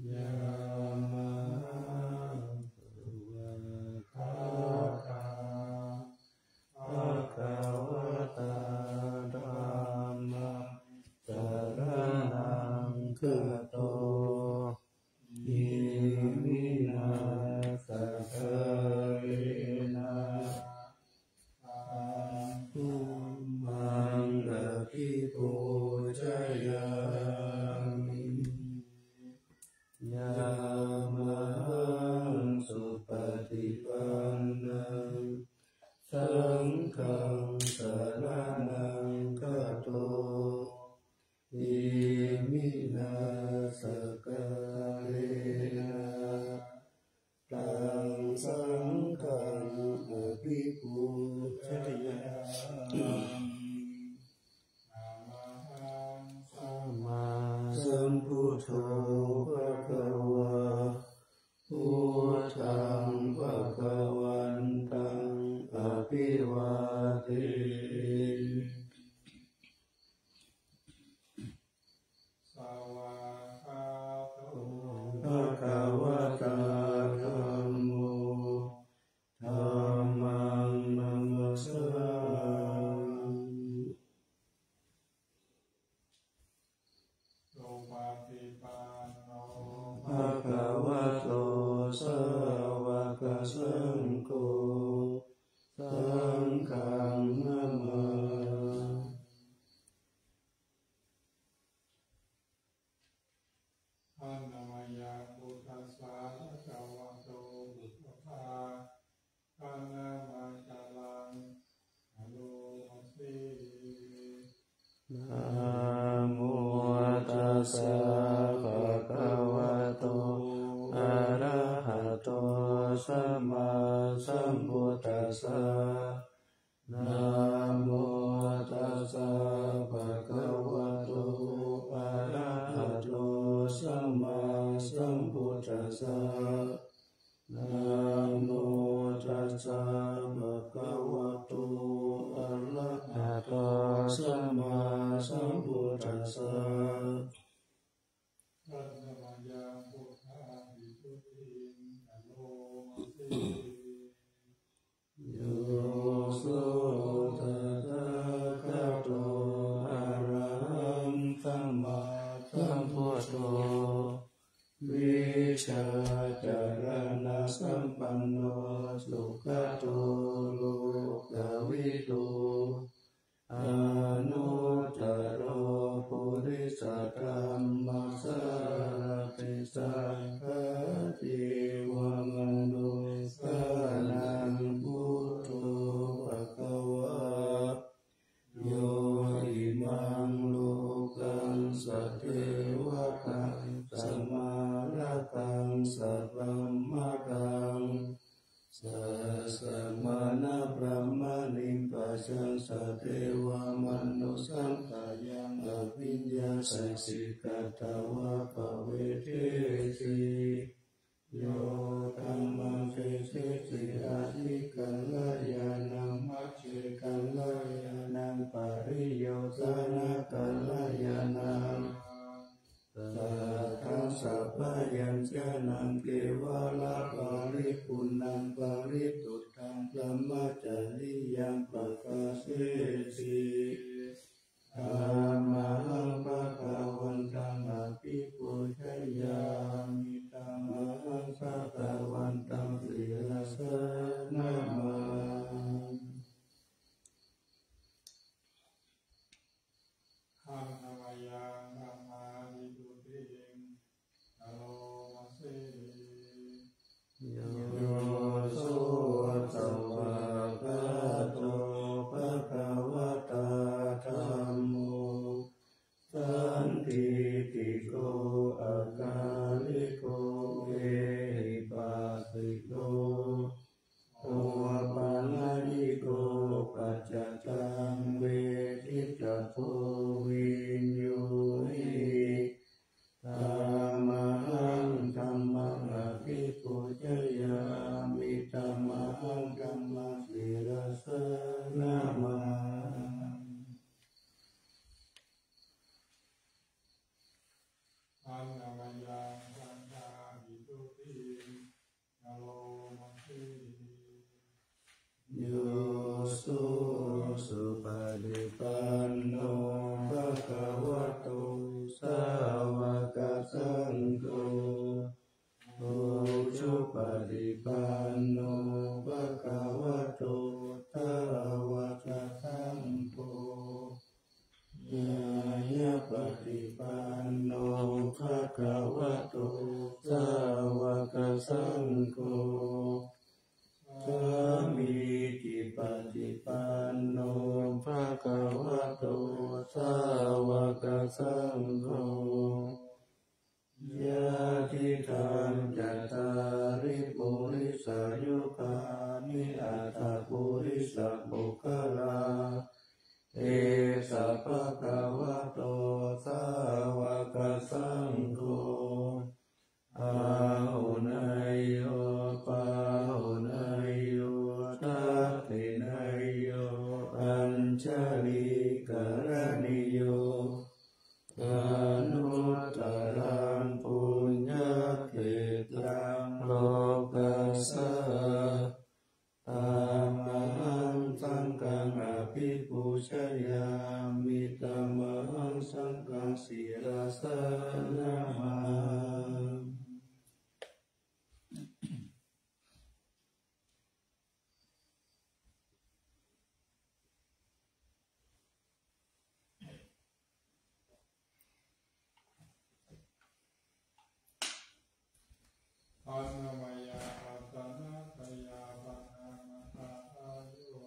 ยามะสุวะคาตาภะคะวะตาธัมมังสรณังคัจโตอิมินาสกะเรนะภูมังกะปิปุจยามิยามะสุปฏิปันนังสังฆังสรณังคัจโตอิมินาสกะเรนะตังสังฆังอภิปูชยามิสัมมาสัมพุทโธภะคะวะพุทธังภะคะวันตังอภิวาเทสวากขาโตภะคะวะตาธัมโมธัมมังนัมมัสสามิโตปาติปันโนภะคะวะโตสาวกสังโฆสังฆังนะมาอะนะมะยะพุทธัสสะภะคะวะโตพุทธะอะนะมะกะลังอะโลมัสสินะโมตัสสะภะคะวะโตอะระหะโตสัมมาสัมพุทธัสสะนะโมตัสสะภะคะวะโตอะระหะโตสัมมาสัมพุทธัสสะนะโมตัสสะภะคะวะโตอะระหะโตสัมมาสัมพุทธัสสะอะนะมะยะพุทธาภิสุทิงอะโลมัสสิโยโสตถาคตโตอะระหังสัมมาสัมพุทโธวิชาจารณะสัมปันโนสุขโตโลกวิทูอนุตตรปุริสธรรมสารติสังฆติวมนุสสานังพุทโธภควาโยอิมังโลกังสัตเทวะตังสมาระตังสัพพมะตังสัสสะมานะพระมณิปัสสังสัตเทวมนุสังขายังอภิญญาสัยสิกตวะภเวเทสิโยธัมมังเทสิสิอาทิกัลลายานังมัจเจกัลลายานังปริโยสนะกัลลายานังสัทธังสัพพยัญชนะเกวะละปาริปุณังปาริตุตังพระมัจจาริยังปะกาเสสิธัมมังภะคะวันตังอภิปูชยามิธัมมังภะคะวันตังศิรสนะมาอะนะมะยะธัมมาวิสุทธิงอะโลมัสสิโยโสสวากขาโตภะคะวะตาธัมโมสันทิติโกอะกาลิโกเอหิปัสสิโกโอปานายิโกปัจจตังเวทิตาโพวิญโยหิธัมมังธัมมังอภิปุจยามิธัมมังธัมมังศิรสนะมาอะนะมะยะสังฆ โฆโอชุปฏิปันโนภะคะวะโตสาวกสังโฆญาญาปฏิปันโนภะคะวะโตสาวกสังโฆสามีจิปฏิปันโนภะคะวะโตสาวกสังโฆญาติธรรมจัตตาริปุริสายุคานิอัตถปุริสปุคลาเอสะภะคะวะโตสาวกสังโฆอาหุนายโยปาหุนายโยทัตถินายโยอัญชลีกรณิโยอนุตตรังปุญญเขตังโลกัสสะธรรมังสังฆังอภิปูชยามิธัมมังสังฆังศิรสนะมาอันนามยาอัตนะขยาปัญญามตาอายุ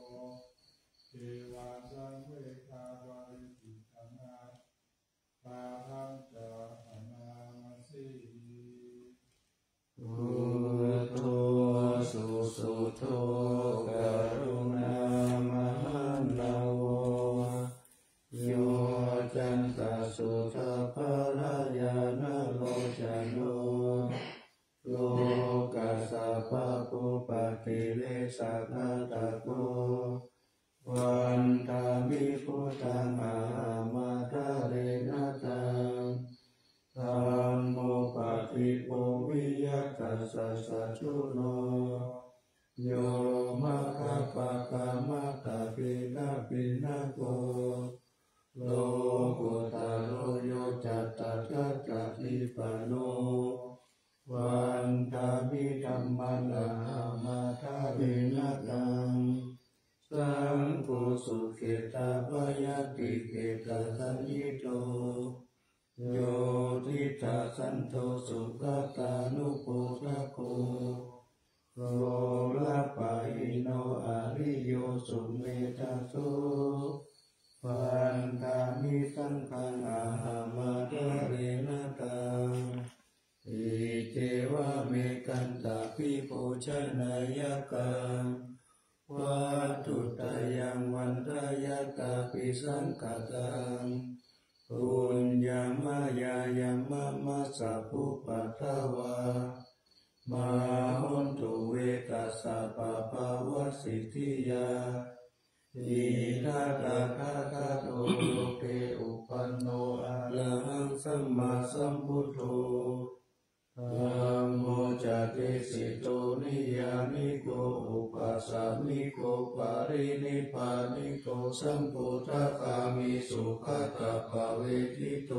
เทวาสังเวคาวาริจิตนาปาทังจาอนามาสีพุทโธสุสุโธกรุณามหันตโวโยจันตสุทภรายานาโลจโนโลกัสสะภะปุปติเลสะนาตโกวันทามิพุทธังอามาทะเรนะตังธัมโมปฏิโภวิยัตตัสสะสัจจุโนโยมะคะปะคะมะตะปินะปินะโกโลกุตโรโยจัตตัสสะทิปันโนวันทามิธัมมังอามาทะเรนะตังสังโฆสุเขตวายติเขตสัญญิโตโยทิตาสันโตสุขตานุโปทะโกโรละปะหิโนอริโยสุเมธาโสวันทามิสังฆังอามาทะเรนะตังอิเทวะเมกันตาปิโภชนายกังวัตถุตายังวันทายตาปิสังกัตังปุญญามายายามะมัสสะภุปัฏฐวามหุนตุเวกัสสะปะภาวะสิทธิยาอิทัตถะทะทะโตโลเกอุปันโนอะระหังสัมมาสัมพุทโธธัมโมจะเตสิโตนิยามิโกอุปัสสามิโกปารินิพพานิโกสัมพุทธคามิสุขตภเวทิโต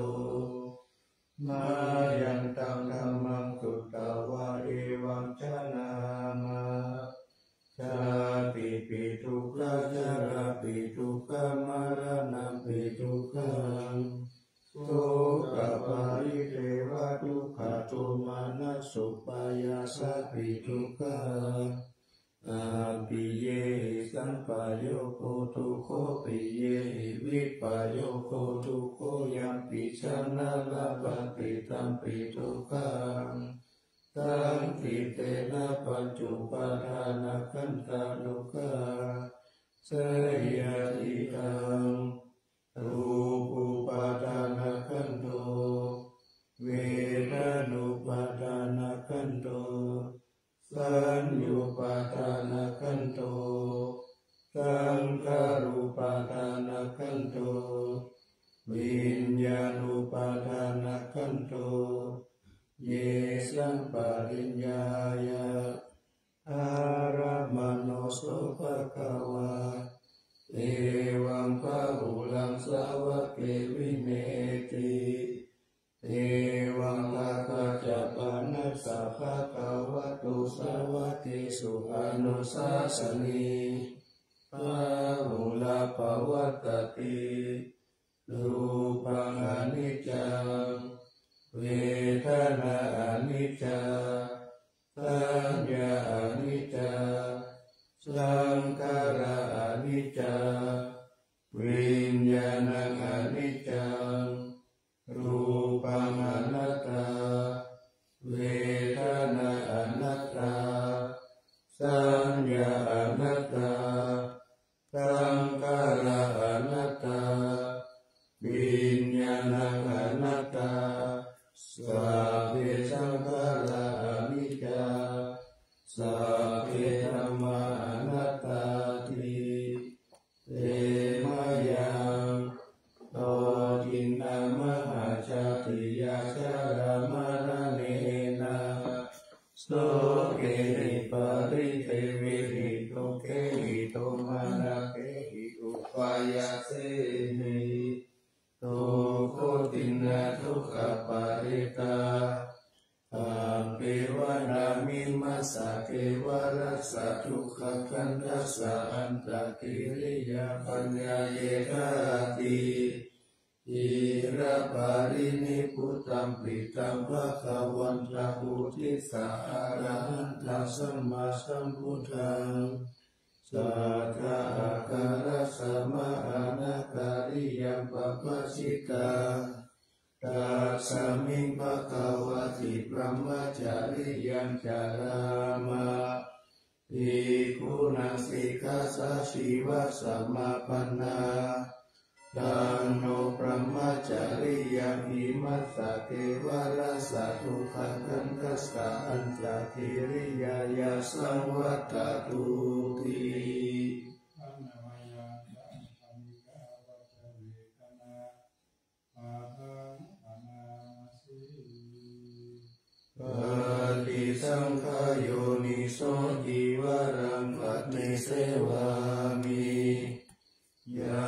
มายังตังธัมมังสุตตวะเอวังชนามาชาติปิทุกขะชราปิทุกขะมรณะปิทุกขังทุกขปาริเทวะทุกขโทมานัสสุปายาสปิทุกขังอาปิเยสัมปะโยโคทุกโคปิเยวิปะโยโคทุกโคยัมปิชนะลาภันติตัมปิทุกขังสังคิเตนะปัญจุปาทานะขันธานุกะเสยติตังรูปุปาทานะขันโตเวทนุปาทานะขันโตสัญญูปาทานะขันโตสังขารุปาทานะขันโตวิญญาณุปาทานะขันโตเยสังปริญญายะอารมโนโสภะคะวะเอวังภะหุลังสาวะเกวิเนติเอวังภะคะจ สัพพะคะวะโตสาวติสุอนุสาสนีปะหุลาภวัตติรูปังอนิจจังเวทนาอนิจจังสัญญาอนิจจังสังขารอนิจจังวิญญาณอนิจจังรูปังอนัตตาเวทนาอนัตตาสัญญาอนัตตาสังขารอนัตตาวิญญาณอนัตตาสัพเพสังขาราอนิจจาสัพเพธัมมาอนัตตาติเตมะยังโตจินตามหาชาติยาชารามรเนนะโสเกหิปริเทวิหิโตเกหิโตมานะเกหิอุปายาเสหิโตโคตินะทุกขปาริตาอัมเปวะนามิมัสสะเกวะรัสสะทุกขคันธัสสะอันตกิริยาปัญญาเยธาติอิระปารินิพุตตัมปิตัมภะคะวันตะอุทิสาอะระหันตสัมมาสัมพุทธังสัทธะอาการะสัมมาอนาการิยังปัปปะชิตาตัสสมิงภะคะวะติพรหมจาริยังจารามะภิกขุนังสิกขาสะชีวะสัมมาปันนาตังโนพรหมจาริยังหิมัสสะเทวราสะทุกขคันธัสสะอันตกิริยายาสังวัตตุติปฏิสังขายโยนิโสจิวรังปฏิเสวามิยา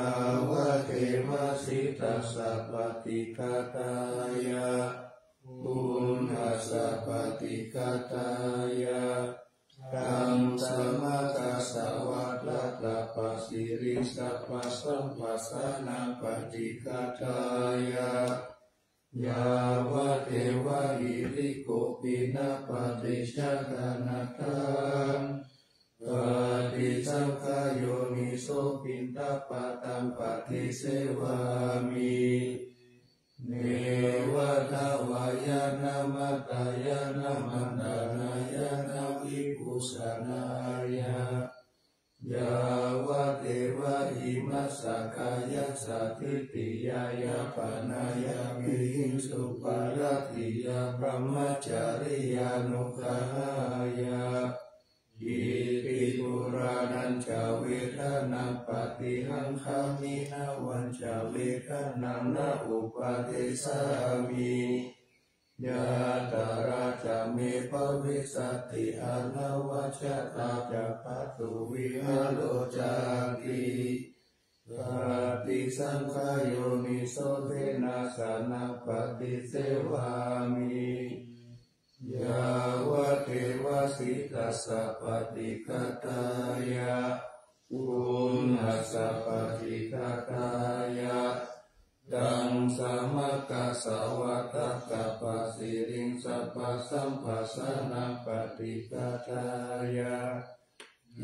วะเทวสิตัสสะปฏิฆาตายะปุณหัสสะปฏิฆาตายะตังสมะกัสสะวัตตะตะปัสสิริสัพพะสัมปัสสะนะปฏิฆาตายะยาวะเทวะหิริโกปินะปฏิชาคนาตังปฏิสังขายโยนิโสปินตปะตังปฏิเสวามิเนวะทาวายานามัตตายานามันดานายานาวิปุสนายายาวะเทวะหิมัสสะกายะสัทธิติยายาปนายามิหิงสุปาราติยาพรหมจาริยานุขายาอิติปุรานัญจเวทนาปฏิหังคามินาวันจเวทนานาอุปาเทสามิยะตาราจะเมภวิสัตติอนาวัชตาจะปัตตุวิหาโลจากิปฏิสังขายโยนิโสเทนะสานังปฏิเสวามิยาวะเทวสิตัสสะปฏิฆาตายะปุณหัสสะปฏิฆาตายะตังสมะกัสสะวัตตะกะปัสสิริงสัพพะสัมปัสสะนะปฏิฆาตายะ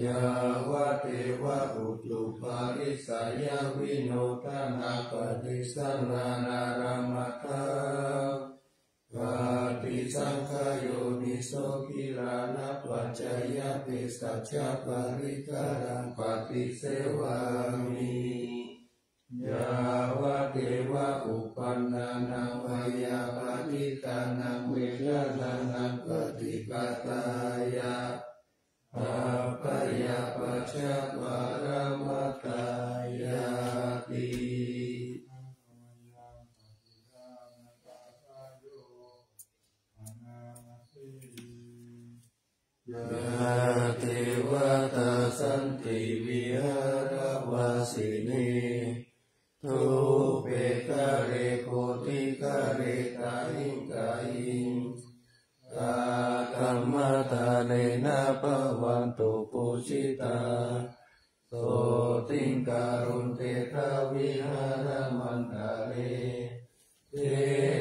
ยาวะเทวะอุตุปาริสายาวิโนทนาปฏิสันนานารามะทังปฏิสังขายโยนิโสกิลานะปัจจยะเปสัจจปาริการังปฏิเสวามิยาวะเทวะอุปันนานังวายาปฏิกานังเวทนานังปฏิปตายะอาปยาปัจจวารมัตตายาติยะเทวตาสันติวิหารวาสินีทุเปกะเรโคติกะเรกาหิงกาหิงกา ชิตาโสติงการุณเตทวิหารมันตาเรเท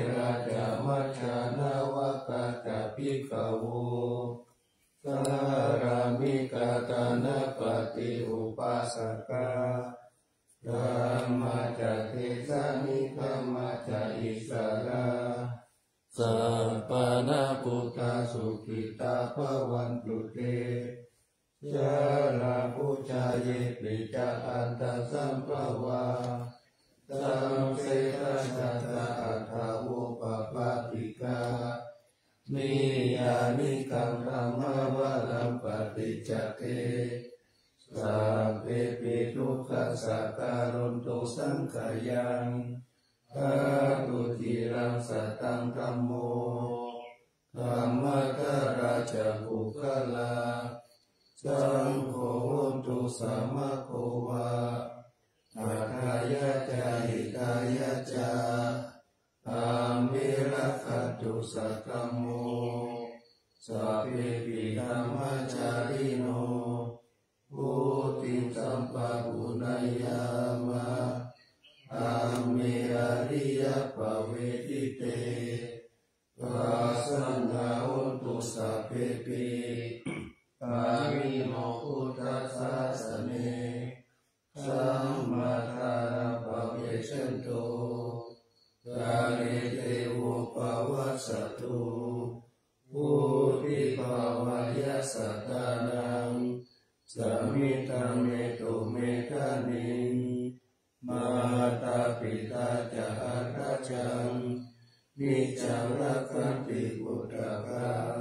ราจามัจจานาวกาจาภิกขโวการามิกาตานปฏิอุปัสสกาธัมมาจเทสานิธัมมาจอิสราสัพพะนาพุทธาสุขิตาภวันตุเตยะลาภุจาเยปิจาอันตสัมภวาสัมเสตัสสะอัฏฐาวุปปาติกานิยานิกังธรรมวะลัมปฏิจจเตสัพเพปิทุกขสักการุณตุสังขยังปะตุจิรังสัตตังธัมโมธัมมะกราชบุคลาสังโฆตุสัมมาโควาอัฏฐายะจาหิตายะจาอามิรักขันตุสักคัมโมสัพเพปิธัมมาจาริโนพุติสัมปะปุณยามะอามิอริยปเวทิเตปัสสนาอุตุสัพเพปิปามิโนพุทธัสสะสเนสัมมาทานาภเวชันโตกาเลเตโวปวัสสตุภูติภาวายะสัตตานังสมิตังเมตุเมฆานิงมาตาปิตาจาราจังนิจังรักขันติพุทธกัง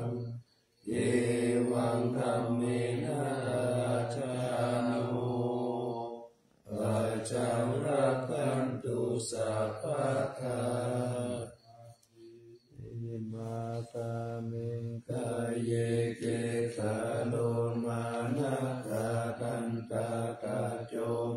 เยวังธัมเมนะจานุปัจจังรักขันตุสัพพะทาอิมาตามิงกายเยเกสาโลมานะกาตันตาตาโจ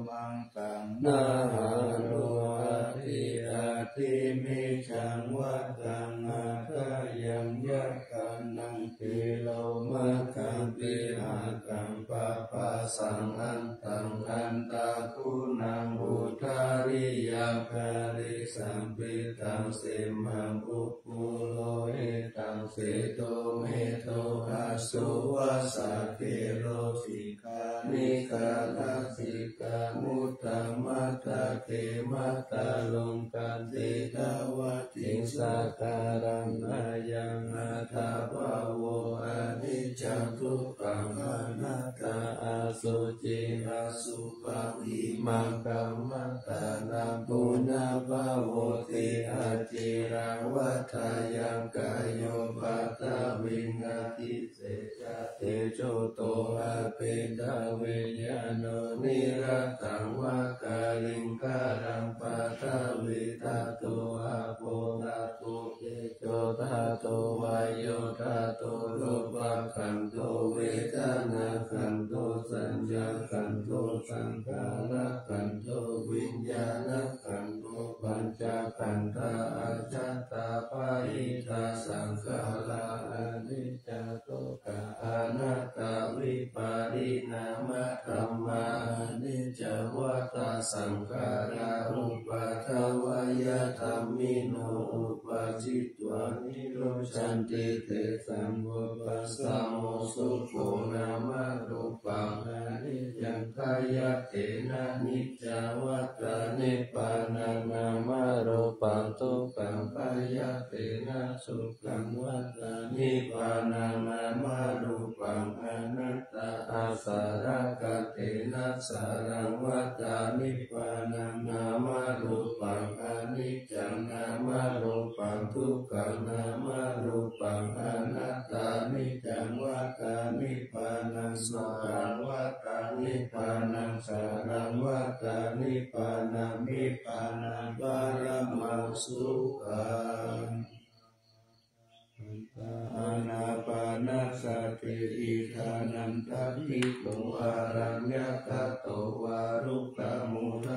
มังตังนาหาโลอาทิอาทิมิจังวัดตังอาคายังยักขันนังปิโลมาคังปิอาคังปะปะสังอันตังอันตาคุณังอุทาริยังคาริสัมปิตังเสมังอุปุโลเอตังเสโตเมโตอาสุวัสสะเกโรสิกานิกาลักสิกามุตตมัตตะเกมัตตะลงกันเตตาวะติงสักการังอายังอาตาภาวะอนิจจังทุกขังอนัตตาอาสุจิอาสุปังอิมังกัมมัตตานังปุณณภาวติอาจิรังวัฏายังกายโยปัตตวินาทิเสจเตโชโตอาเปตาเวญาโนนิรัตตังวากาลิงการังปัตตวิตาโตอาโปตาโตเอโชตาโตวายโยตาโตโลภะขันโตเวทนาขันโตสัญญาขันโตสังขารขันโตวิญญาณขันโตปัญจขันธาอาจัตตาปาหิตาสังขาราอนิจจโตกะอนัตตาวิปาริณามะธัมมานิจจวัฏฏสังขาราอุปัฏฐวยธัมมิโนอุปจิตวานิโรชันติเตสังโฆปัสสัมโมสุโขนามะรูปังอนิจจังขายะเตนะนิจจวัฏฏะนิพพานังนามะรูปังทุกขังขายะเตนะสุขังวัฏฏะนิพพานังนามะรูปังอนัตตาอาสารกเตนะสารังวัฏฏะนิพพานังนามะรูปังอนิจจังนามะรูปังทุกขังนามะรูปังอนัตตานิจจังวัฏฏะนิพพานังสุขังวัฏฏะนิพพานังสารังวัฏฏะนิพพานังนิพพานังปรมังสุขังอานาปานสติอิทานันทภิกขุอารัญญกโตวารุกขมุท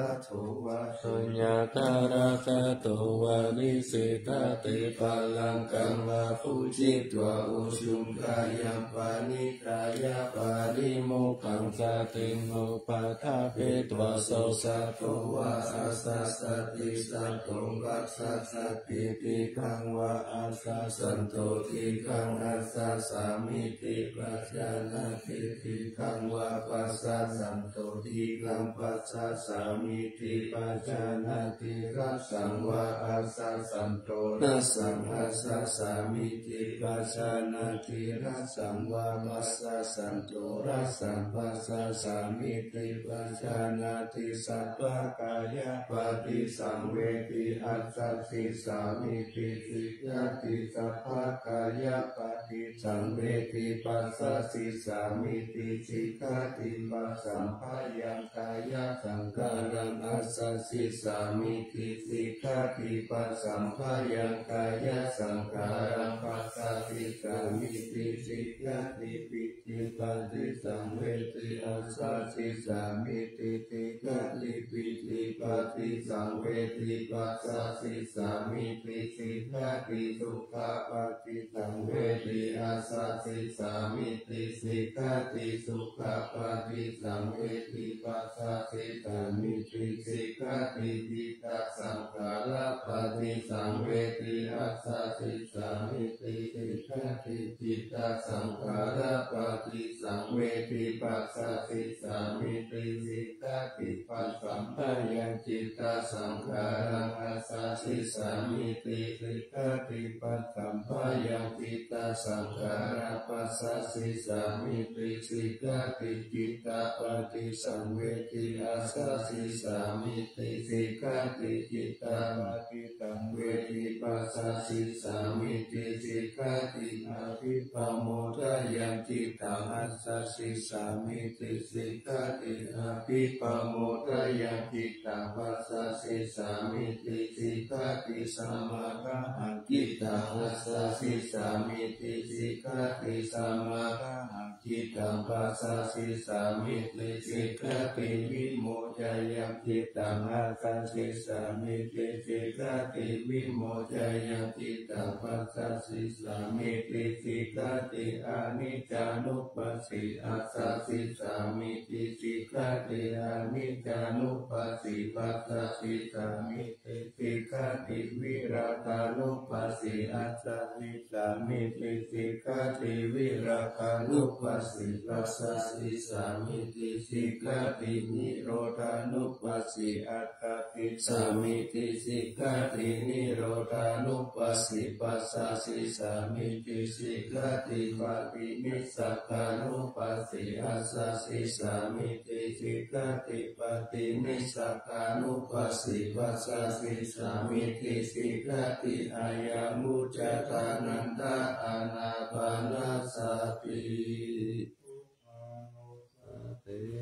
ะโตวาช สุญญาตาราคาโตวานิสิกาติปาลังกัมมาภูจิตวะอุชุมกายปานิกายปาริโมขังสติโมปัฏฐาเปตวะโสสะโตวะอาสัสสติสัตโตกัสสะสติติขังวะอาสัสสันโตติขังอาสัสสามิติปัจจานาติติขังวะปัสสะสันโตติขังปัสสะสามิติปัจจานาติรัสสังวะอาสัสสันโตรัสสังอาสัสสามิติปัจจานาติรัสสังวะปัสสะสันโตรัสสังปัสสะสามิติปัจจานาติสัพพะกายปฏิสังเวทิอัสสะสิสามิติสิกาติสัพพะกายปฏิสังเวทิปัสสะสิสามิติสิกาติปัสสัมภายังกายสังขารังอัสสะสิสามิติสิกาติปัสสัมภายังกายสังขารังปัสสะสิสามิติสิกาติปิติปฏิสังเวทิอัสสะสิสามิติสิกาติปิติปฏิสังเวทิปัสสะสิสามิติสิกาติสุขปฏิสังเวทิอัสสะสิสามิติสิกาติสุขปฏิสังเวทิปัสสะสิสามิติสิกาติจิตตสังขารปฏิสังเวทิอัสสะสิสามิติสิกาติจิตตสังขารปฏิสังเวทิปัสสะสิสามิติสิกาติปัสสัมภายังจิตตสังขารังอัสสะสิสามิติสิกาติปัสสัมภายังจิตตสังขารังปัสสะสิสามิติสิกาติจิตตปฏิสังเวทิอัสสะสิสามิติสิกาติจิตตปฏิสังเวทิปัสสะสิสามิติสิกาติอภิปโมทะยังจิตตังอัสสะสิสามิติสิกาติอภิปโมทะยังจิตตังปัสสะสิสามิติสิกาติสัมมาคะหังจิตตังอัสสะสิสามิติสิกาติสัมมาคะหังจิตตังปัสสะสิสามิติสิกาติวิโมจายังจิตตังอัสสะสิสามิติสิกาติวิโมจายังจิตตังปัสสะสิสามิติสิกาติอนิจจานุปัสสิอัสสะสิสามิติสิกาติอนิจจานุปัสสิปัสสะสิสามิติสิกาติวิราคานุปัสสิอัสสะสิสามิติสิกาติวิราคานุปัสสิปัสสะสิสามิติสิกาตินิโรธานุปัสสิอัสสะสิสามิติสิกาตินิโรธานุปัสสิปัสสะสิสามิติสิกาติปฏินิสสขานุปัสสิอัสสะสิสามิติสิกาติปฏินิสสขานุปัสสิปัสสะสิสามิติสิกาติอายังมุจจตานันตาอานาปานาสติ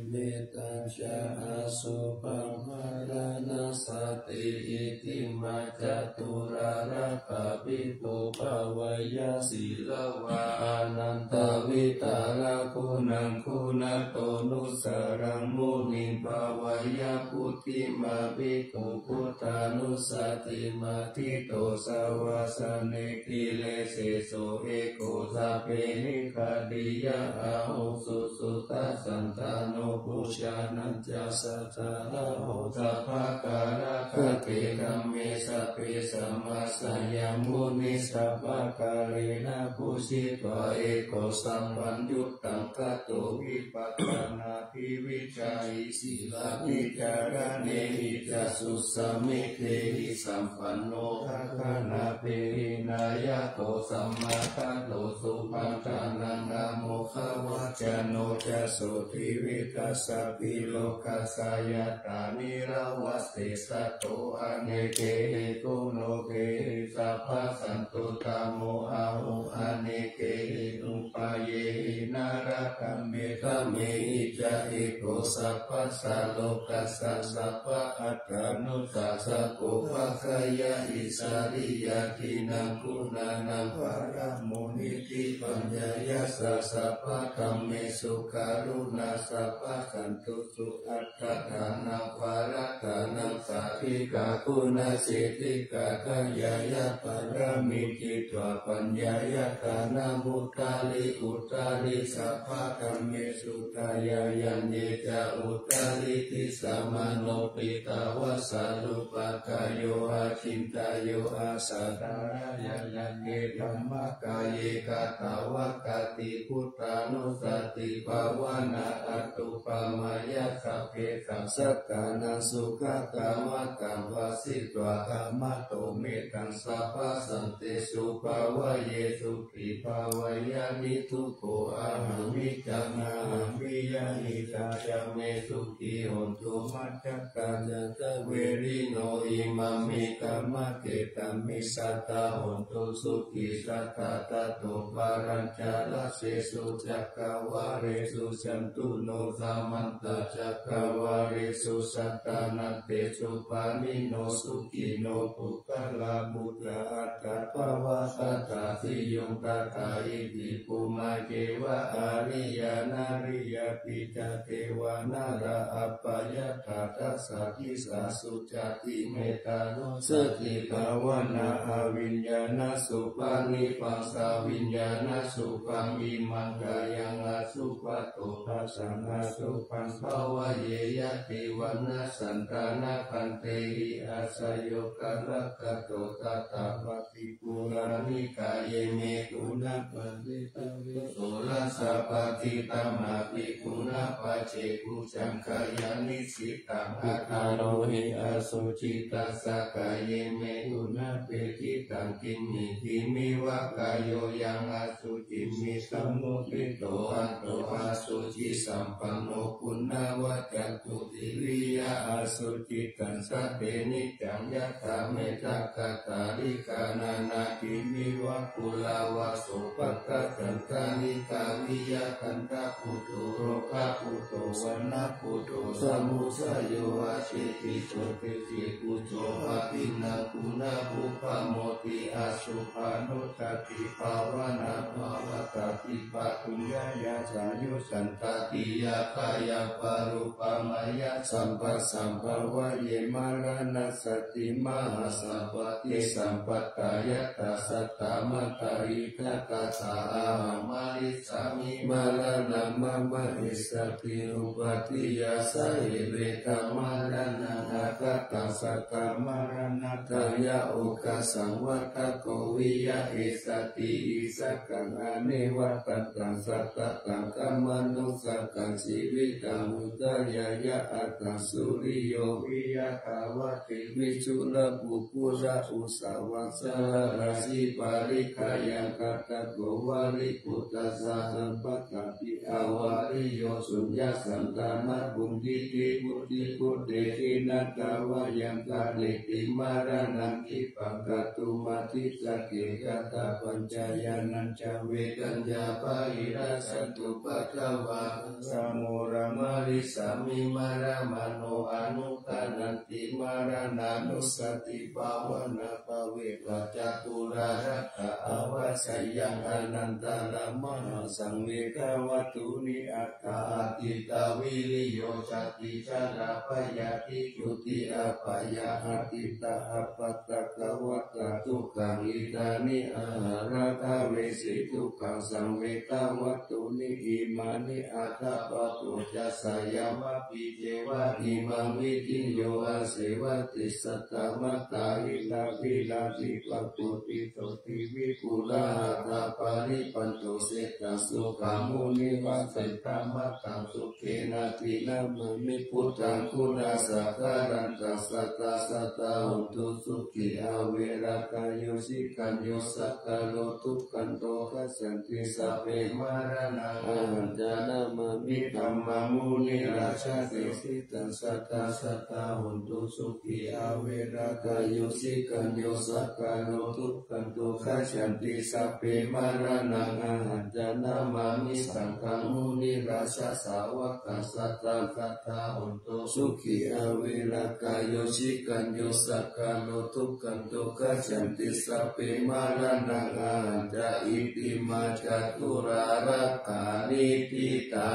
เมตัญชาอาสุปัมภารนาสติอิติมาจตุราระกะปิปุภวยาสีลวะอนันตวิตาระคุณังคุณโตนุสรังมุนิภวยาพุทธิมาภิกขุพุทธานุสติมาทิโตสวาสเนกิเลเสโสเอโกสัพเพนิคาดิยะอาหุสุสุตัสสันตาโนปุชานัญจสัจจาระโหสัพพะการะคะเกกัมเมสัพเพสัมมาสัยามุนิสัพพะกาเรนะปุชิตวะเอโกสัมปัญญุตตังกัตโตวิปัสสนาภิวิชัยสีลาภิจารเนหิจัสสุสมิเทหิสัมปันโนภะคะนาเปหินายะโกสัมมาทัตโตสุปัฏฐานังนะโมขวัจโนจะโสทิวิกัสสะปิโลกัสสายตานิราวัสติสัตโตอเนเกหิกุโนเกหิสัพพะสันตุตโมอาหุอเนเกหิอุปาเยหินารักัมเมฆเมหิจะอิโกสัพพะสัลโลกัสสะสัพพะอัตตานุสัสสะโกภะคายะอิสาริยะทินังคุณานังภาระโมนิติปัญญายัสสะสัพพะธัมเมสุข การุณาสัพพสันตุสุอัตถทานังวาระทานังสัพพิกาคุณสิทธิกาทายายะปรมิจิตวปัญญายะทานามุตตาลิอุตตาลิสัพพะธรรมเมสุตายายันเยจะอุตตาลิทิสามโนปิตาวะสารุปกายโยอาชินตายโยอาสัตตายายันเยธัมมกายเยกาตาวะกติพุทธานุสติภาวนาอัตตุปามายะสัพเพสังสักกานังสุขกามตังวาสิตวะกามโตเมตังสัพพสันติสุภาวะเยสุขิภาวายานิทุโกอาหังวิจังอาหังวิยานิตาจเมสุขิโหตุมัจจกัญจตเวริโนอิมัมมิกัมมะเกตัมมิสัตตาโหตุสุขิสัตตาตโตปารัญจาลเสสุจักขวาเรสุสันตุโนสามันตจักขวาเรสุสัตตานันเตสุปานิโนสุขิโนปุคลาบุตระอัตตะภวะสัตตาสิยงตถาอิติปุมาเกวะอาริยานาริยปิจเทวานาราอัปปายทัตสักขิสาสุจติเมตานุสติภาวนาอวิญญาณสุปานิปัสสาวิญญาณสุปังอิมังกายังอสุปโตทัสสะอสุปังภาวะเยยะติวันนะสันตานะคันเตหิอาสโยกัลกะโตตัตถะปฏิปุรานิกายเมตุนะปันติตวิโสรัสสะปฏิตัมมาภิกุณะปัจเจกุจังคายานิสิตังอัตตาโรหิอสุจิตัสสะกายเมตุนะเปจิตังกิมมิทิมิวะกายโยยังอสุจิมิสัมมุติโตอัตโตอสุจิสัมปันโนปุณณวัจจันตุติวิยะอสุจิตัสสะเตนิจังยัตถาเมตตาตาริกานานาทิมิวะปุลาวะโสปะกะจันตานิกาวิยะคันตะปุโตโรภะปุโตวันนะปุโตสมุสโยอาชิติโตเตติปุโตภะปินะปุณะภุปะโมติอาสุภานุตติภาวนาภาวตติปะตุญญายาสายุสันตติยาคายาปารุปามายะสัมปัสสัมภวะเยมารณสติมหาสัพพติสัมปัตตายะตัสสะตามตาริกะตาสาอามาริสามิมาลนามะมะอิสติอุปติยาสะเวตมารณะอาคตัสสะตามารณะทายะโอกาสังวัตโกวิยะอิสติอิสกังอเนวัตตังสัตตตังกัมมนุสักกังชีวิตังอุตยายะอัตตังสุริโยวิยะภาวะติวิจุลปุปุระอุสาวัสสะราสีปาริกายังกัตตะโกวาริปุตตะสะสัมปัตตปิอาวาริโยสุญญสันตานะบุญทิติบุติปุเตหินัตตาวายังกาลิติมารานังคิปังกตุมาทิสเกกตาปัญจายานัญจเวกัญญาปะหิรัสตุปัตตวะสัมโมรามาริสามิมารา มโนอนุตานันติมารานานุสติภาวนาภเวปัจจตุรารัตถะอวัสยังอนันตารมหาสังเวกวัตุนิอัตตาติตาวิริโยชติชราปยาติจุติอปยาติตาอปัตตะกวัตทุกขังอิตานิอาหาราทาเวสิทุกขังสังเวกวัตุนิอิมานิอัตตาปตุจัสสยามะปิเจวะอิมังวิทิโยอาเสวติสัตตมะตาหิลาภิลาภิปปุติโตติวิปุระหะตาปาริปันโตเสตังสุขามุนิวัสสันตมะตังสุเกนะตินะมะมิพุทธังคุณาสักการันตัสสะตัสสะตาหุตุสุขิอาเวรากายโยสิกันโยสักกะโลทุกขันโตคัสสันติสัพเพมารณะอาหันจานามะมิธัมมามุนิราชาเตสิตัสสะตัสสะตาหุตุสุขิอาเวรากายโยสิกันโยสักกะโลทุกขันโตคัสสันติสัพเพมารณะอาหัน จนามามิสังฆังมุนิราชสาวกสัตตะคัตถาหุนโตสุขีอเวรากายโยชิกันโยสักกาโลทุกขันโตกัจจันติสัพเพมารานังอันจะอิติมาจัตุรารักขานิทิตา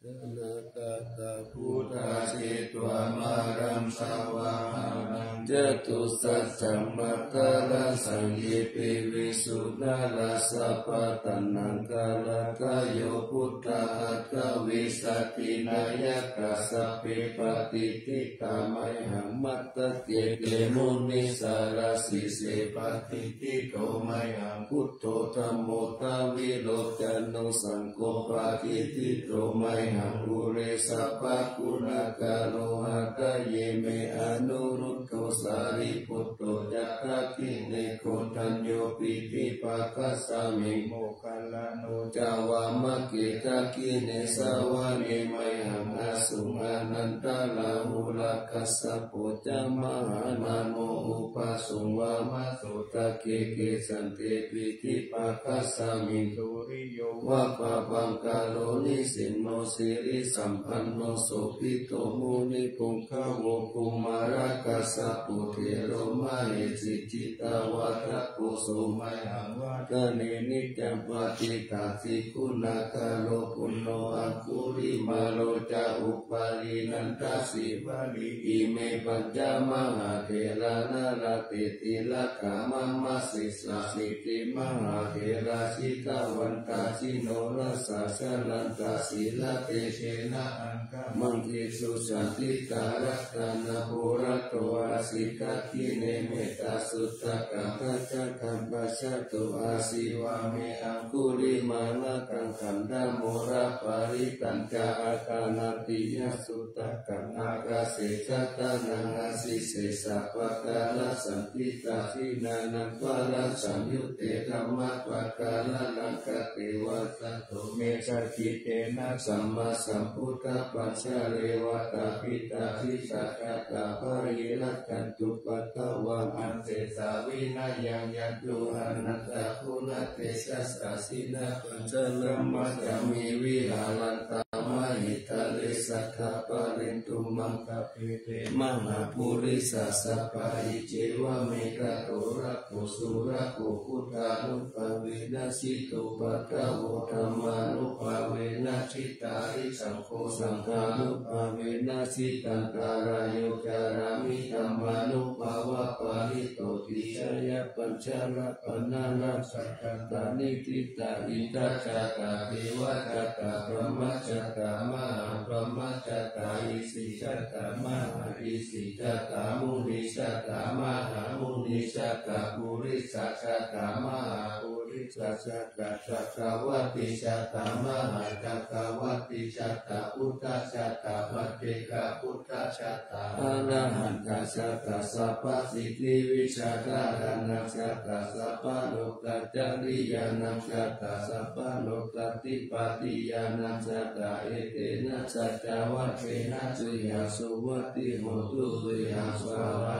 สนาคาพุทธาเจตวามารัมสาวาหังจตุสัจจมัตตาลังสังเยปิวิสุนาลาสัพพะตันนังกาลกายโยพุทธาอัตถวิสัตตินายกัสสะเปปฏิทิตามัยหังมัตตเกเกมุนิสารสิเสปฏิทิโตมัยหังพุทโธธัมโมทาวิโรจโนสังโฆปฏิทิโตมัยหังปุเรสัพพะคุณากาโลหะกะเยเมอนุรุตโตสารีปุตโตจัตตคิเนโคทัญโยปิปิปัสสะสามิโมคัลลาโนจาวามะเกตะคิเนสาวะเนมัยหังอสุมานันตาลาหุลักขัสสะโพจามหานาโมอุปสุวามะสุตะเกเกสันเตปิปิปัสสะสามิตุริโยวะปะปังกาโลนิสินโนสิริสัมปันโนโสภิโตมุนิปุงคโวกุมาระกัสสะปุเถโรมาเหสิจิตาวะตะปุโสมัยหังวะตะเนนิจัมปติตาสิคุณากาโลปุณโนอังคุริมาโลจาอุปาลีนันทสิวาลีอิเมปัญจมหาเถระนาราติติละกามัมมัสสิสาสิติมหาเถระสิกาวันตาชิโนรัสสะสลันตาสีละเตเชนะอังคะมังคิสุสันติตารัตนาภูรัตโตอาสิกาคิเนเมตาสุตตะกัมปัจจคัมปัสสะโตอาสิวะเมอังคุลิมานะกังขันธโมระปาริตัญจาอาคานาติยสุตตะกังอากาเสจัตตานังอาสิเสสะปะกาลสันติตาทินานังวาระสัมยุตเตธัมมะปะกาลนังกเตวะสัตโตเมจคิเตนะสัมมาสัมพุทธปัญชาเรวตาปิตาทิสัจจาภริรัตตันตุปัตตวังอันเตสาวินายังยันตุอนัตตะคุณเตสัสสะสินาปัญจลัมมัจจมิวิหารันตามหิตาเลสัทธะปะเรนตุมังคเปเตมหาปุริสัสสะปะอิเจวะเมตโตระโกสุระโกพุทธานุภาเวนะสิตุปัตตะโวธัมมานุภาเวนะชิตาริสังโฆสังฆานุภาเวนะสิตันตารายโยจารามิธัมมานุภาวะปาริโตติชยปัญชระปนานาสักตานิติตาอิทัจจตาเทวจัตตาพรหมจัตตามหาพรหมจัตตาอิสิจัตตามหาอิสิจัตตามุนิจัตตามหามุนิจัตตาปุริสัจจัตตามหาปุริสัจจัตตาจักขวัตติจัตตามหาจักขวัตติจัตตาพุทธจัตตาปัจเจกพุทธจัตตาอรหันตจัตตาสัพพสิทธิวิชาการนัจัตตาสัพพโลกัจจริยานัจัตตาสัพพโลกัตติปฏิยานัจัตตาเอเตนะสัจจวัตเถนะจุยาสุวัติโหตุตุยาสวา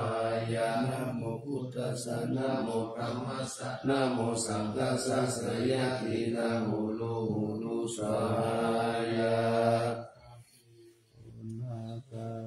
ยานะโมพุทธัสสะนะโมธัมมัสสะนะโมสังฆัสสะสยะทินะโมโลหุนุสายา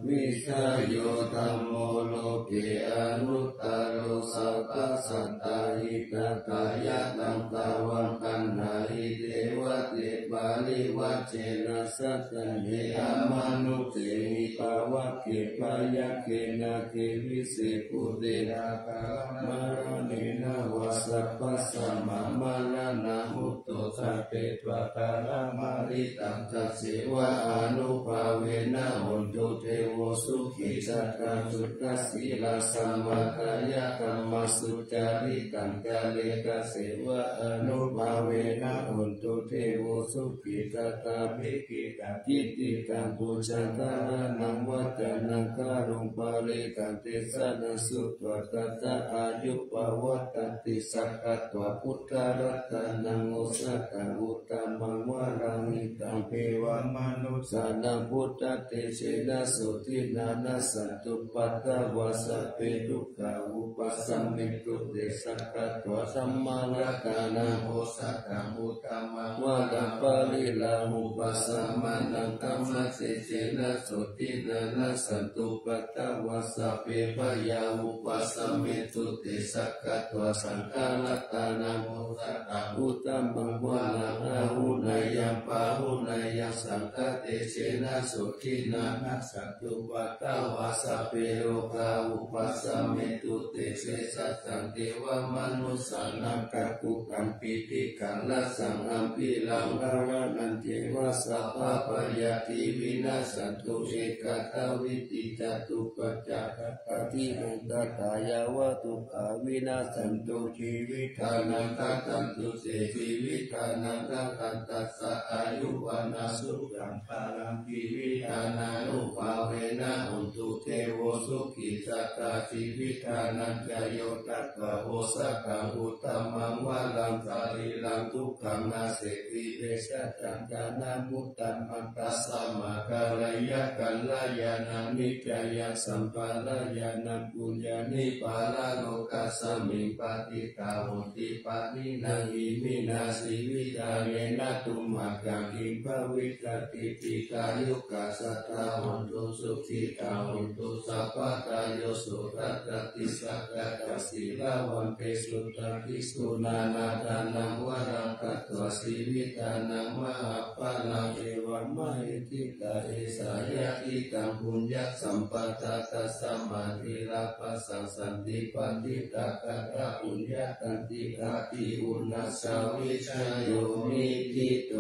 มิสายโยธัมโมโลเกอนุตตโรสัพพสัตตาหิตตายะตัมตาวังกันหาหิเทวะเตปาลิวัจเจนะสัตตันเฮอามานุเตมิภาวะเกปายะเกนะเกวิเศปุเตระกาลมารเนนะวะสัพพสัมมามารานะมุตโตสัพเพตวะตาระมาริตัมจัสเสวะอนุภาเวนะหุนตุเทโวสุขิสัตตาสุตสีลาสัมมาทายะธัมมสุจาริตังกาเลกะเสวะอนุภาเวนะหุนตุเทโวสุขิสัต ตาภิกิกาทิติกังปุชตานังวัจนังการุงปาลิกันติสนะสุตวตัตตะอายุปวัตติสักขะตวพุทธรัตนังอุสตังอุตตมังวารังนิตังเภวมนุสานังพุทธเตเชนะสุทินานัสสันตุปัตตวาสเปตุขาอุปสัมมิตุเตสักขะตวสัมมาลกานังโอสัตตังอุตตมังวาดัปาลิลามุปสัมมานังธัมมะเตเชนะสุทินานัสสันตุปัตตวาสเปพยาอุปสัมมิตุเตสักขะตวสังฆาลตานังโอสัตตังอุตตมังวานาอาหุนายยัมปาหุนายยัสังฆเตเชนะสุทินานัสสันตุปัตตวาสเปโลกาอุปสัมมิตุเตเสสัตตังเทวมนุสานังกัปปุกัมปิติกังลัสสังอัมปิลังกาวะนันเทวะสัพพะปยาติวินาสันตุเอกตาวิติจตุปัจจะปฏิโมกขตายาวะตุขาวินาสันตุชีวิตานังกัตตันตุเสชีวิตานังกัตตัสสะอายุวันะสุขังภาลังชีวิตานังอุปาเวนะอุตุเทโวสุขิสัตตาชีวิตานังจโยตัสสะโอสักขังอุตตมังวะลังสารีลังทุกขังนาเสติเวชจังจานามุตตัมมัตตัสสะมาการยะกัลลายานังนิจยะสัมปาลายานังปุญญานิปาลาโลกัสสมิงปฏิตาหุติปะนินังอิมินาสีวิตาเยนะตุมากังอิภวิตติติกายุกัสสะตาหุนตุสุขิตาหุนตุสัพพะตายโยสุรัตติสักกะตัสสิลาวันเปสุตติสุนานาทานังวะรังกัตถวสีวิตานังมหาปาลังเอวะมหิติกาเอสายะติตังปุญญสัมปทาตัสสะมาธิราปัสสังสันติปันติตากะตะปุญญตันติกาติอุณัสสาวิชโยนิทิโต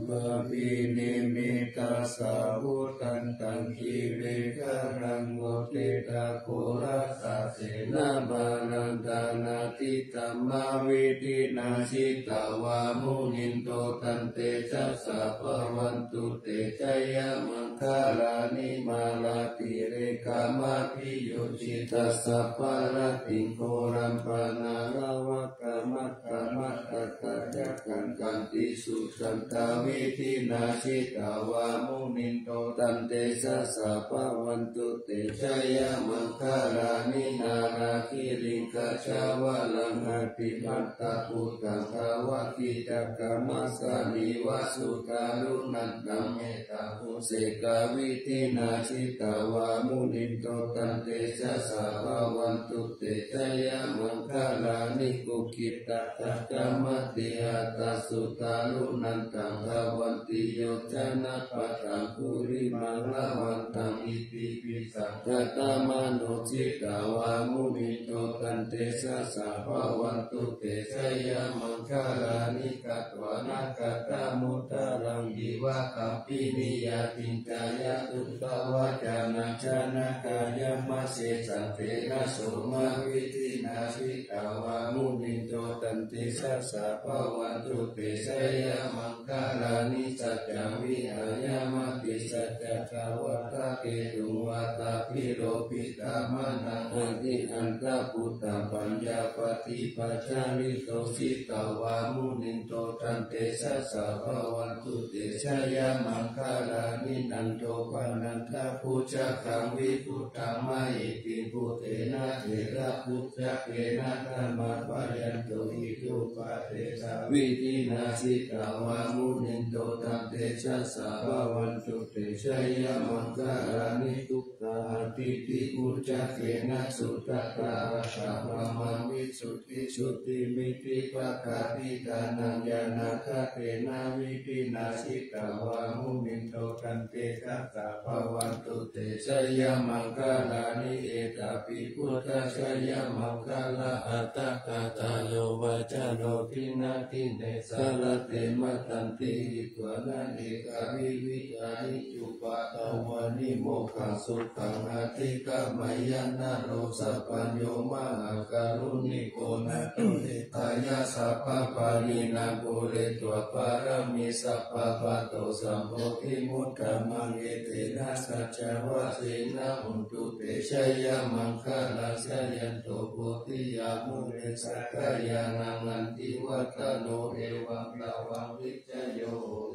บาปินิมิตาสาวุตันตังคีเวกรังโมติตาโครัสสะเสนาบาลันตานาติตัมมาวิตินาชิตาวามุนินโตตันเตจัสสะภวันตุเตจยมังคาลานิมาลาติเรกามาพิโยชิตัสสะปาราติโกรัมปนาลาวะกามัคคามัคคะจักขันกันติสุสันตวิธินาชิตาวามุนินโตตันเตสัสสะภวันตุเตชยมังคาลานินาราคิริงคชาวะลังหติมัตตะปุตตังภาวะกิจักขมัสสานิวสุตาลุนันตังเมตตาภูเสกวิธินาชิตาวามุนินโตตันเตสัสสะภวันตุเตชยมังคาลานิกุกิตะตัจจมัตติหัตตสุตาลุนันตังภวันติโยชนะปัตตังภูริมังละวันตังอิติปิสังกัตตมโนชิตาวามุนิโตตันเตสัสสะภวันตุเตชยมังคาลานิกัตวานากัตตมุตตะรังยิวะคัมปินิยาตินจายะตุตวะจานังชนะกายมัสเสสันเตนะโสมาวิธินาชิตาวามุนิโตตันเตสัสสะภวันตุเตชยมังคาลานิสัจจวิหายามติสัจจะทวัตเกตุวัตพิโรปิตามานังอันติอันตพุตตาปัญญาปฏิปัจจานิโตสิตาวามุนิโตตันเตสัสสะภวันตุเตชยมังคาลานินันโตปนันทพุจคังวิพุตตามาอิติพุเตนะเถระพุจเกนะธรรมะปะยันตุหิตุปะเตสาวิธินาสิตาวามุนิโตตันเตชัสสะภวันตุเตชยมังคาลานิทุกขาติติอุจจเกนะสุตตะราชาพระมังวิสุทธิสุทธิมิติปะกาติกานัญญานาคเตนะวิธินาสิตาวามุนิโตตันเตชัสสะภวันตุเตชยมังคาลานิเอตปิพุทธชยมังคาลาอัตตกาตโยวัจโรทินาทิเนสารเตมตันติตวนาเอกาวิวิจาริจุปะตวานิโมขังสุขังอธิกามายนาโรสัพพัญโยมหาการุณิโก โกนะโตเอตายะสัพพะปานินาปุเรตัวปารมิสัพพะปะโตสัมโพธิมุตตะมังเอเตนะสัจจวะเสนะอุตุเตชะยะมังคลัสยันโตโพธิยามุเรสักกายานังอันติวัตโนเอวังลาวังวิจโย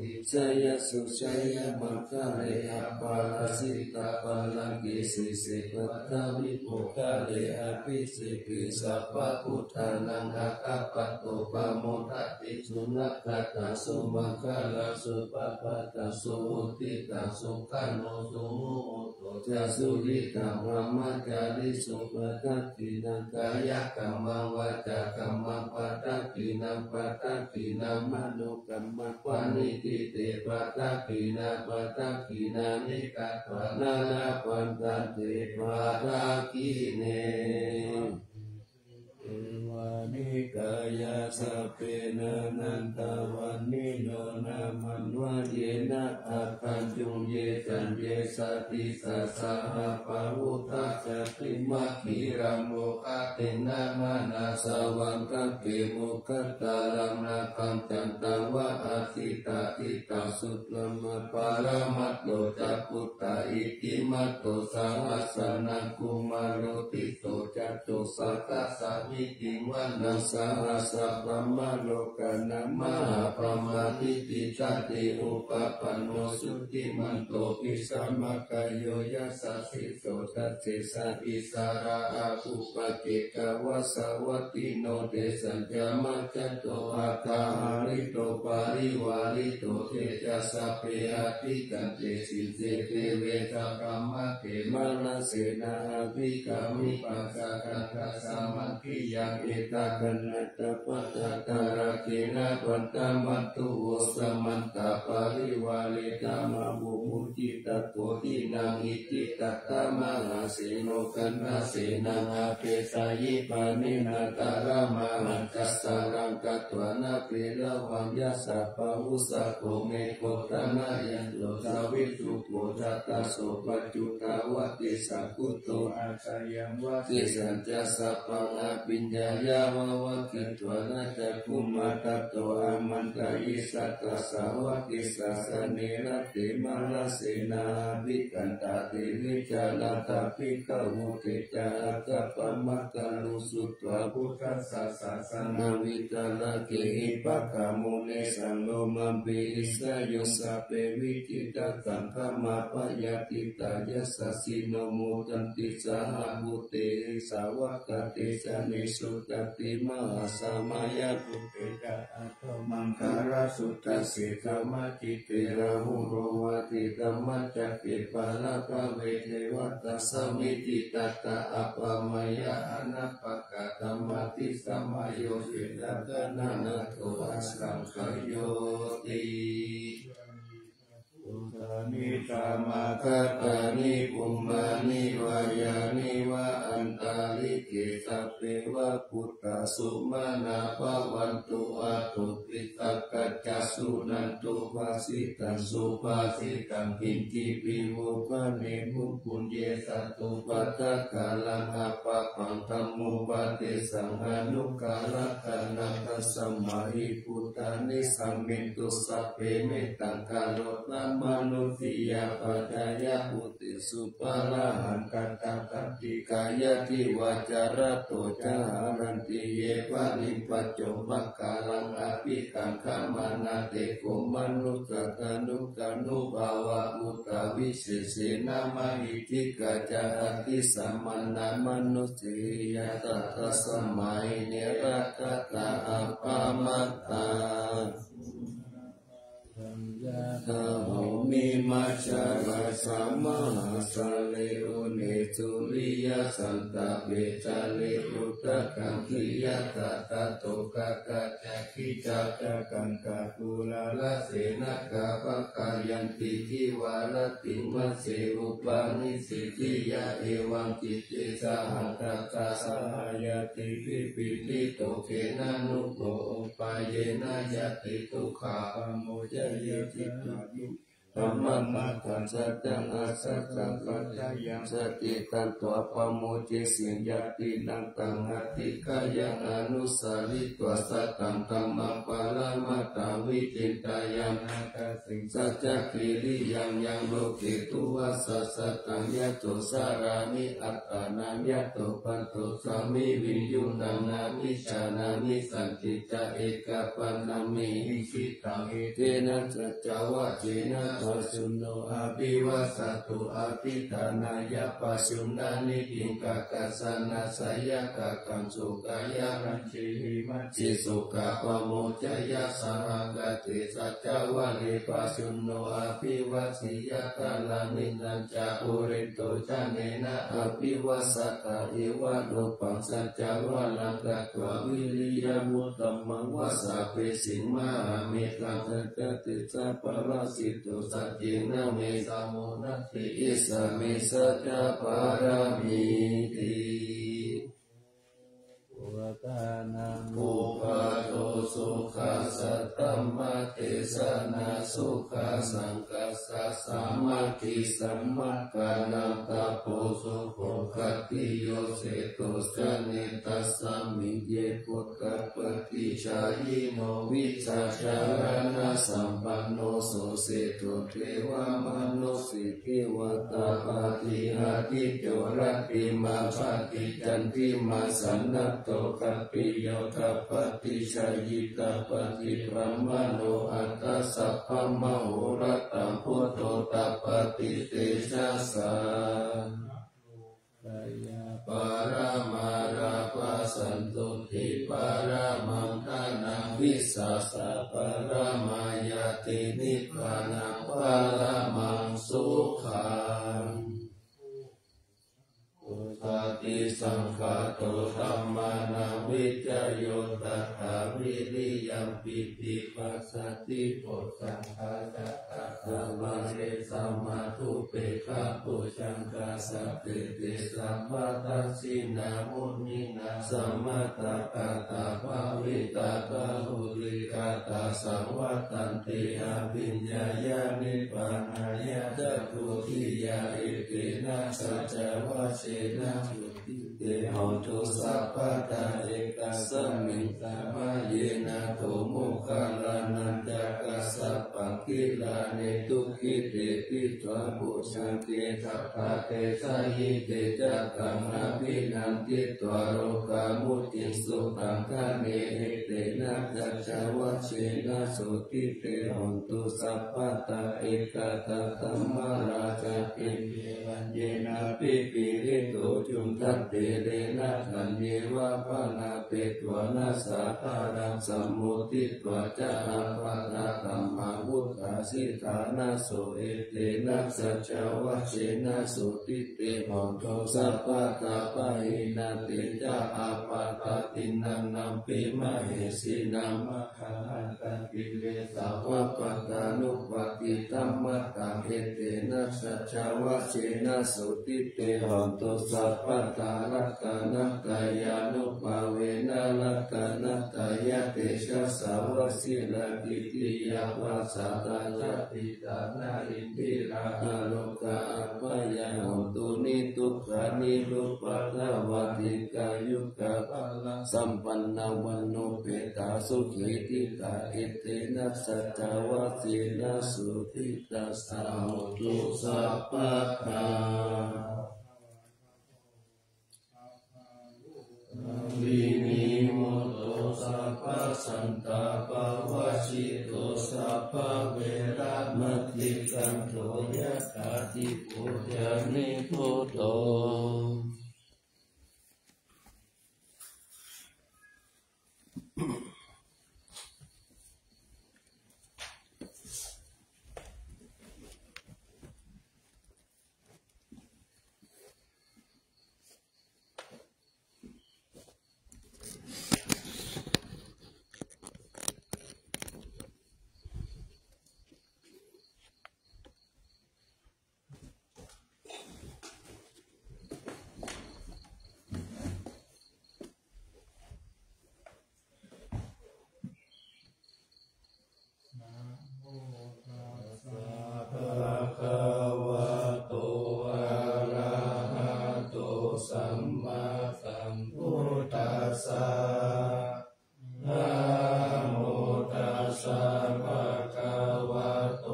อิสยสุชยมังคะเลหปาลสิตาปาลังกิสิสิปัตตวิปุคะเลอภิสิปิสัพพะพุทธานังอาคาปัตโตปะโมทัตติสุนัขตาสุมังคะลาสุปปะตาสุอุติตาสุขันโนสุมุโตจะสุริตาวัมมัจจาริสุปทัตตินังกายกรรมังวาจากรรมังปัตตินังปัตตินังมโนกรรมังวานิติเตปัตตินาปัตตินานิกาตวานานาปันตติปัตติเนวานิกายาสัพเพนะนันตวันนิโนนามันวะเยนะอาคันจุเยจันเยสติสัสสะหะปะวุตตะจติมัคคิรังโมคะเตนะมานาสวังกัเกโมคัตตาลังนาคัมจันตังวะอาทิตาอิตาสุตละมะปารามัตโตจักขุตตาอิติมัตโตสาหัสนังกุมารโรติโตจัตโตสัตตะสามิติวันนัสสะหัสสะปะมะโลกานะมหาปมาทิติจัตติอุปปันโนสุติมันโตปิสัมมะกายโยยัสสะสิโสตัสสิสะอิสาระอาภุปติกาวะสาวัตติโนเตสัญญามัจจโตอาคาหาริโตปาริวาริโตเทจะสัพเพอาทิกันเตสิเตเทเวทากรรมะเทมานะเสนาภิกามิปัสสะกังคสามัคคิยังเอตกันนัตตะปัตตะระเกนะปัตตมัตตุโวสมันตาปาริวาเลตามาบุมุจิตโตตินังอิจิตตามหาเสโนกันนาเสนาอาเปสายิปานินาตารามาหันกัสสารังกัตวานาเประวังยัสสะปะอุสะโกเมโกตนายันโตสาวิตุโกจัตตาโสปัจจุตาวะติสักุโตอาสยังวะติสัญจสัพพังอภิญญายาวะวะกิตวนาจักขุมาตโตอามันตายิสัตตสาวะกิสัสเนระเตมาลเสนาภิกันตาเตวิจาลาตาภิกขวุเตจากัปปะมะกะลุสุตวะพุทธัสสะสะสนาวิจาลเกหิปะกะโมเนสังโลมัมปิสะโยสัพเพวิจิตตังคัมมาปะยติตายัสสะสิโนโมตันติสหบุเตสาวกเตสะเนสุตติมหาสมัยปุเตจะอัตมังคาราสุตตสิกรรมจิตเตระหุโรวะติธัมมัจจเกปะละภะเวเทวัตสมิติตัตตะอัปปมายะอนัปปะกะธัมมติสัมมโยสิตัตตะนานะโตอัสสังขโยตินิธามาคัตตานิปุมมานิวายานิวะอันตาลิเกสัพเพวะพุทธสุมาณาภวันตุอาตุปิตกัจจสุนันตุภาสิตังสุภาสิตังกินจิปิโวภะเนมุปุญเยสัตตุปัตตะกาลังอาปะปังธัมโมปะเตสังอนุกาลกานัตสัมมาหิพุทธานิสัมมิตุสัพเพเมตังกาโลตัมมนุติยาปัจจายะปุติสุปาลาหันกัตตะกัตติกายะทิวาจาระโตจารันติเยปะนิปัจโจมัคคาลังอภิกังขมานาเตโกมนุสกานุกานุภาวะอุตวิเศษนามหิติกาจาติสัมมาณามนุสยาตถะสมัยเนรัตตะอัปปะมัตตาทาโหมิมัจจาราสามหาสาเลโอเนตุริยสันตาเบจาเลอุตตะกังคิยะตะตะโตกะกะจักขิจักกังกะกุลาลเสนะกะปะกายันติทิวารติมัสเสอุปาณิสิทิยะเอวังจิตเตสหัตตะกะสหายติปิปิลิโตเขนะนุโมปายเยนะยะติทุกขาโมจะเยติ ธรรมังคันสัจจังอัสสัจจังปัจจยังสติตันตัวปโมจิสิยตินังตังหัตถิกายังอนุสาริตัวสัตตังธัมมังปาลามัตตาวิจิตายังสัจจกิริยังยังโลกิตุวัสสัตตังยะโตสารามิอัตตานังยะโตปันโตสามิวิญญูตังนามิชานามิสันติจาเอกปันนามิสิตังเอเตนะสัจจวะเจนะปัสสุโนอาภิวัสตุอาภิธานายะปัสสุนานิปิงกะกัสสนาสยะกะกังสุกายะรัญชิหิมัจฉิสุกะปโมจยะสหังกติสัจจวะเลปัสสุโนอาภิวัสิยะกาลามินัญจาปุริโตจาเนนะอาภิวัสตาเอวะโลปังสัจจวะลังกัตวะวิริยมุตตัมมังวะสาเปสิมะเมตังสัจติสัพพะราสิตุสัจเจนะเมสามุนัตติอิสามิสัจจปารามิติอุปาโตสุขัสสะธัมมะเทศนาสุขัสสังกัสสะสัมมาทิสัมมากัลลังตาโพสุโภคติโยเสตุสเนตัสสะมิเยปุคคะปฏิชายิโนวิชาชารณะสัมปันโนโสเสตุเทวมนุสิเทวตาปฏิหาติโจรติมาภาติจันติมาสันนัตโตกัปปิโยกัปปติชายิตาปฏิพรหมโนอัตตสัพพมโหรัตตังพุทโธตัปปติเตชะสาปารามาราปัสสันตุทิปารามังทานังวิสัสสะปารามายตินิพพานังปารามังสุขังปฏิสังขารโตธัมมานาวิจโยตัถาวิริยังปิติปัสสติโพสังฆาจัตตะวะเรสัมมาทุเปกะปุชังกาสัพเพเตสัมมาทัสสินามุนินาสัมมาตากาตาภาวิตาบาหุลิกาตาสังวัตันติอาภิญญายานิพพานายะจักขุทิยาเอเกนะสัจจวะเชนะจุติเตหอนตุสัพพะตาเอกะสัมมิตามาเยนะโตโมคคาลานันจกัสสะปังกิลาเนตุขิเตติตวะปุชันเตสัพพะเตสะหิเตจักขังอภินันติตวะโรกามุติสุขังคะเนเตนะจัจจวัชเชนะโสติเตหอนตุสัพพะตาเอกะตะธัมมาราชาติเยนะปิปิริโตจุมทัตเตเรนะขันเยวะปะนาเปตวะนาสาตารังสัมมุติตวะจะอาภะตะธัมมาวุฒาสิทานาโสเอเตนะสัจจวัชเชนะโสติเตหอนตุสัพพะตาปะหินาเตจะอาปะตะตินังนัมปิมะเหสินัมมะขันตันติเลสาวะปะตานุปติธัมมะตังเอเตนะสัจจวัชเชนะโสติเตหอนตุสัพพะตาลักขณัตตายานุภาเวนะลักขณัตตายะเตชะสาวะสิลกิติยาวัสสะตายะติตานาอินทิราโลกาอัปปยาหุตุนิทุกขานิรูปัฏฐวะติกายุกะภะลังสัมปันนาวันโนเปตาสุขิติตาเอเตนะสัจจวัชเชนะสุติตัสสะโหตุสัพพะทาวินิโมโตสัพพะสันตาปวชิโตสัพพะเวระมะติกันโทยะตาติปุญญานิโพโต สสะนะโมตัสสะภะคะวะโต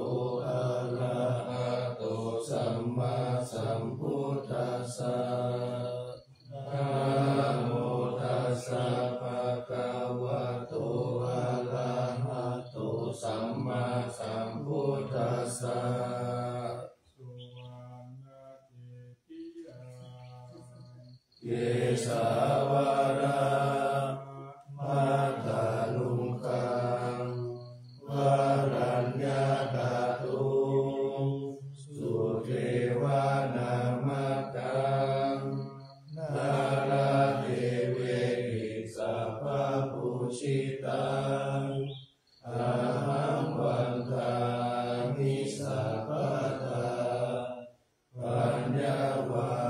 อะระหะโตสัมมาสัมพุทธัสสะนะโมตัสสะภะคะวะโตอะระหะโตสัมมาสัมพุทธัสสะเยสาวารามาตาลุงคังวารัญญาตาตุสุเทวานามัตตังนาราเทเวหิสัพพพุชิตังอาหังวันทามิสัพพตาปัญญาวา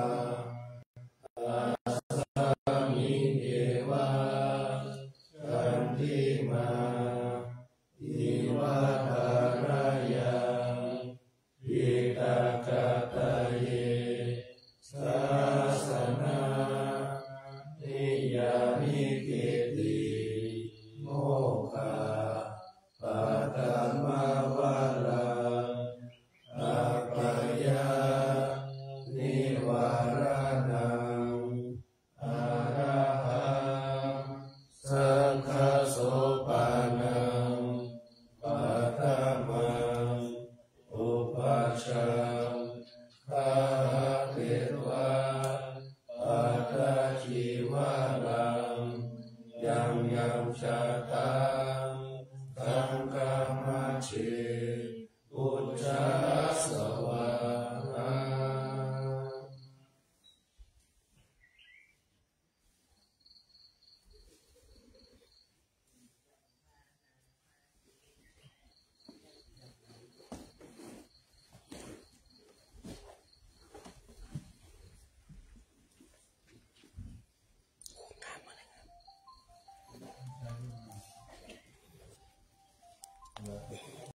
ยังชาตา